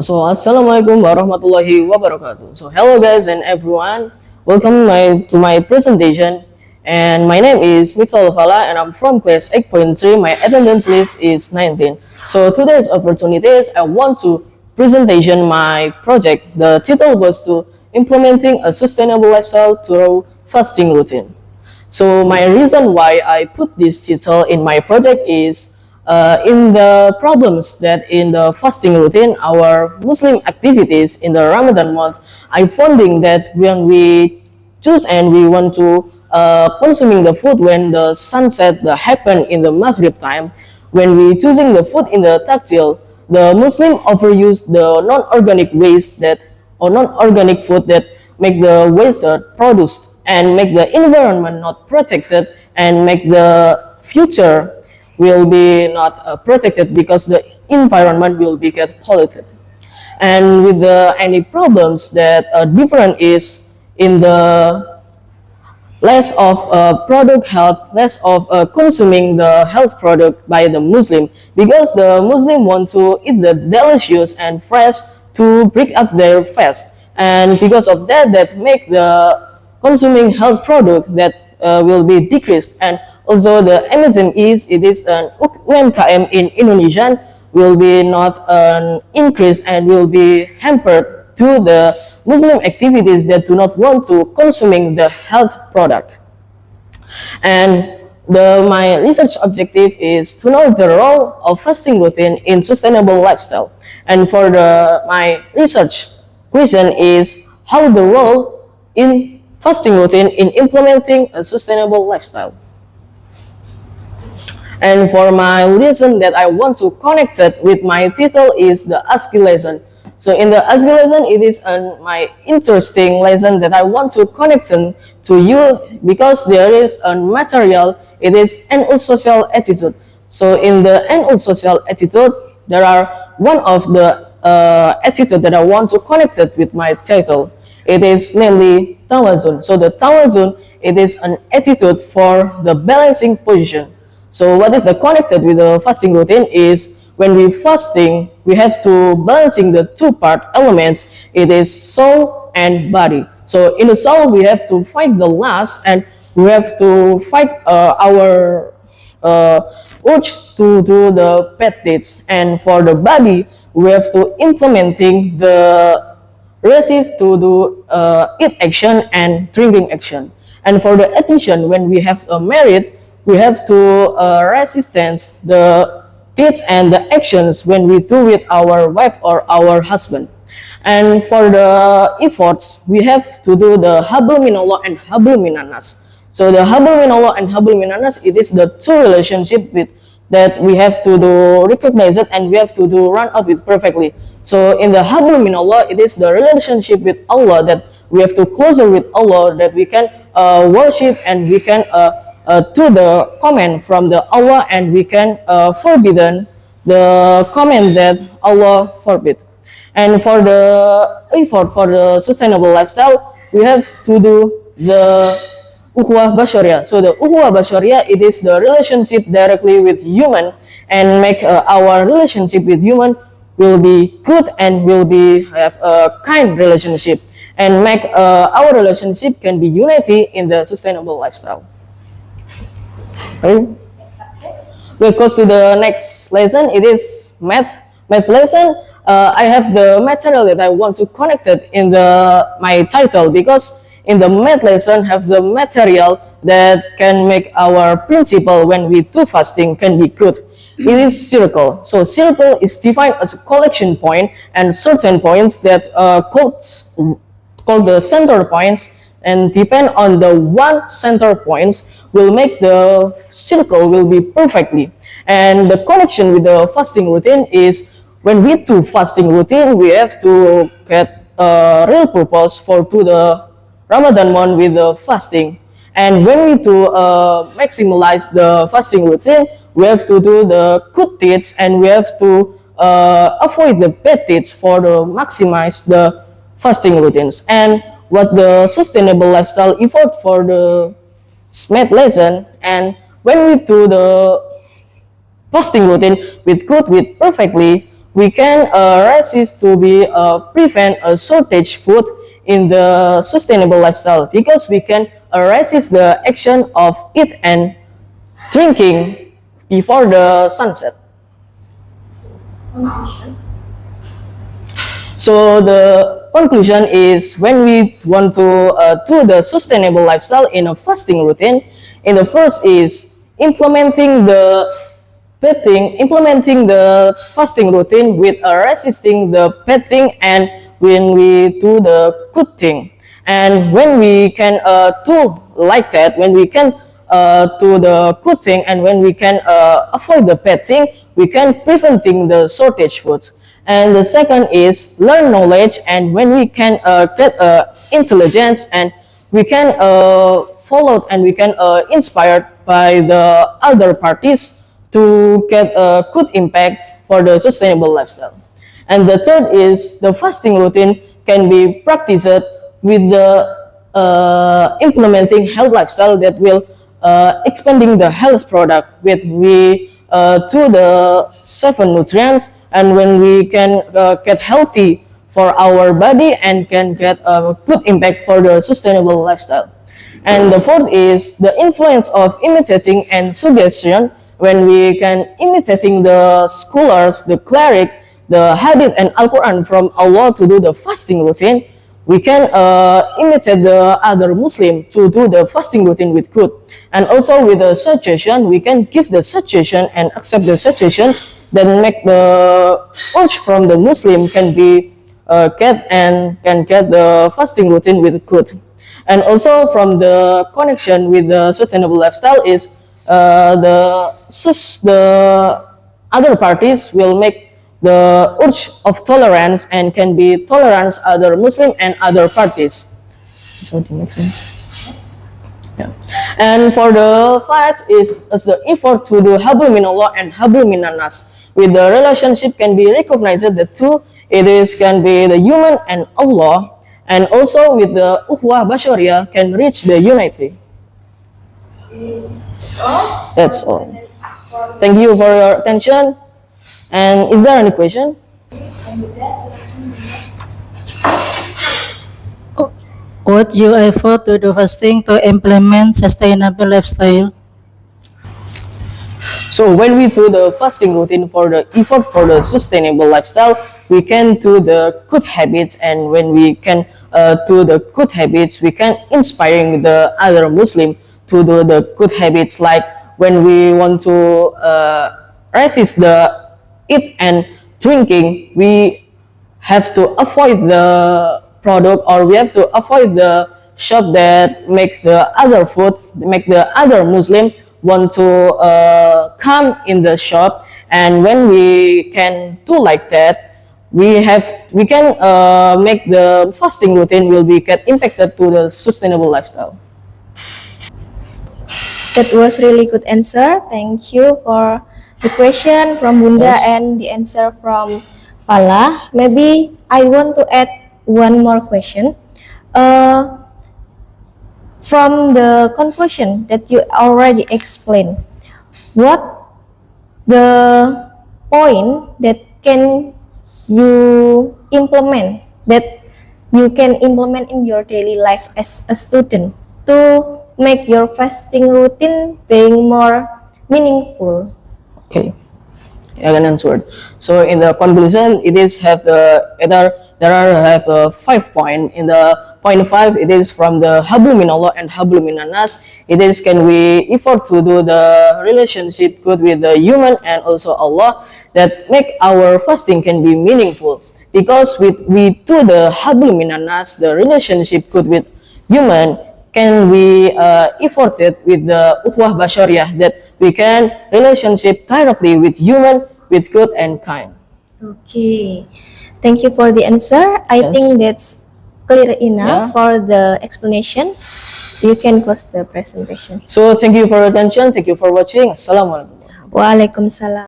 So, Assalamualaikum warahmatullahi wabarakatuh. So, hello guys and everyone. Welcome to my presentation. And my name is Miftakhul Falah and I'm from class 8.3. My attendance list is 19. So, today's opportunities, I want to presentation my project. The title was to implementing a sustainable lifestyle through fasting routine. So, my reason why I put this title in my project is in the problems that in the fasting routine, our Muslim activities in the Ramadan month, I finding that when we choose and we want to consuming the food when the sunset happen in the Maghrib time, when we choosing the food in the tactile, the Muslim overuse the non-organic waste that or non-organic food that make the wasted produced and make the environment not protected and make the future will be not protected because the environment will be get polluted. And with any problems that different is in the less of product health, less of consuming the health product by the Muslim, because the Muslim want to eat the delicious and fresh to break up their fast, and because of that, that make the consuming health product that will be decreased. And also the amazing is it is an UMKM in Indonesia will be not increased and will be hampered to the Muslim activities that do not want to consuming the health product. And my research objective is to know the role of fasting routine in sustainable lifestyle. And for my research question is how the role in fasting routine in implementing a sustainable lifestyle. And for my lesson that I want to connect it with my title is the ASCII lesson. So in the ASCII lesson, it is my interesting lesson that I want to connect to you because there is a material, it is NU social attitude. So in the NU social attitude, there are one of the attitude that I want to connect it with my title. It is namely tawazun. So the tawazun, it is an attitude for the balancing position. So what is the connected with the fasting routine is when we fasting, we have to balancing the two-part elements. It is soul and body. So in the soul, we have to fight the lust and we have to fight our urge to do the bad deeds. And for the body, we have to implementing the resist to do eat action and drinking action. And for the attention, when we have a merit, we have to resistance the deeds and the actions when we do with our wife or our husband. And for the efforts, we have to do the hablum minallah and hablum minanas. So the hablum minallah and hablum minanas, it is the two relationship with that we have to do recognize it and we have to do run out with perfectly. So in the hablum minallah, it is the relationship with Allah that we have to closer with Allah, that we can worship and we can to the command from the Allah and we can forbidden the command that Allah forbid. And for the effort for the sustainable lifestyle, we have to do the ukhuwah bashariyah. So the ukhuwah bashariyah, it is the relationship directly with human and make our relationship with human will be good and will be have a kind relationship and make our relationship can be unity in the sustainable lifestyle. Okay. We'll go to the next lesson. It is math lesson. I have the material that I want to connect it in my title because in the math lesson have the material that can make our principle when we do fasting can be good. It is circle. So circle is defined as a collection point and certain points that called the center points and depend on the one center points will make the circle will be perfectly. And the connection with the fasting routine is when we do fasting routine, we have to get a real purpose for do the Ramadan month with the fasting. And when we do maximize the fasting routine, we have to do the good deeds and we have to avoid the bad deeds for to maximize the fasting routines. And what the sustainable lifestyle effort for the math lesson, and when we do the fasting routine with perfectly, we can resist to be prevent a shortage food in the sustainable lifestyle, because we can resist the action of eat and drinking before the sunset. So the conclusion is, when we want to do the sustainable lifestyle in a fasting routine, in the first is implementing the fasting routine with resisting the bad thing, and when we do the good thing. And when we can do like that, when we can do the good thing, and when we can avoid the bad thing, we can preventing the shortage foods. And the second is learn knowledge, and when we can get intelligence, and we can follow and we can inspired by the other parties to get good impacts for the sustainable lifestyle. And the third is the fasting routine can be practiced with the implementing health lifestyle that will expanding the health product with we to the 7 nutrients, and when we can get healthy for our body and can get a good impact for the sustainable lifestyle. And the fourth is the influence of imitating and suggestion, when we can imitating the scholars, the cleric, the hadith and Al-Quran from Allah to do the fasting routine. We can imitate the other Muslim to do the fasting routine with good. And also with the suggestion, we can give the suggestion and accept the suggestion, then make the urge from the Muslim can be get the fasting routine with good. And also from the connection with the sustainable lifestyle is the other parties will make the urge of tolerance and can be tolerance other Muslim and other parties. So the next one. Yeah. And for the fifth is the effort to do hablum minallah and hablum minanas. With the relationship can be recognized the two, it is can be the human and Allah, and also with the uhwah bashariyah can reach the unity. That's all. Thank you for your attention. And is there any question? Would you effort to do fasting to implement sustainable lifestyle? So when we do the fasting routine for the effort for the sustainable lifestyle, we can do the good habits, and when we can do the good habits, we can inspiring the other Muslim to do the good habits, like when we want to resist the eat and drinking, we have to avoid the product, or we have to avoid the shop that make the other food, make the other Muslim want to come in the shop. And when we can do like that, we can make the fasting routine will be get impacted to the sustainable lifestyle. That was really good answer. Thank you for the question from Bunda and the answer from Falah. Maybe I want to add one more question. From the conclusion that you already explained, what the point that can you implement, that you can implement in your daily life as a student to make your fasting routine being more meaningful? Okay, I can answer it. So in the conclusion, it is have the there are 5 points. In the point 5, it is from the hablum minallah and hablum minanas. It is can we effort to do the relationship good with the human and also Allah, that make our fasting can be meaningful, because we do the hablum minanas, the relationship good with human, can be efforted with the uhwah bashariyah, that we can relationship directly with human with good and kind. Okay, thank you for the answer. I think that's clear enough for the explanation. You can close the presentation. So thank you for your attention. Thank you for watching. Assalamualaikum. Waalaikumsalam.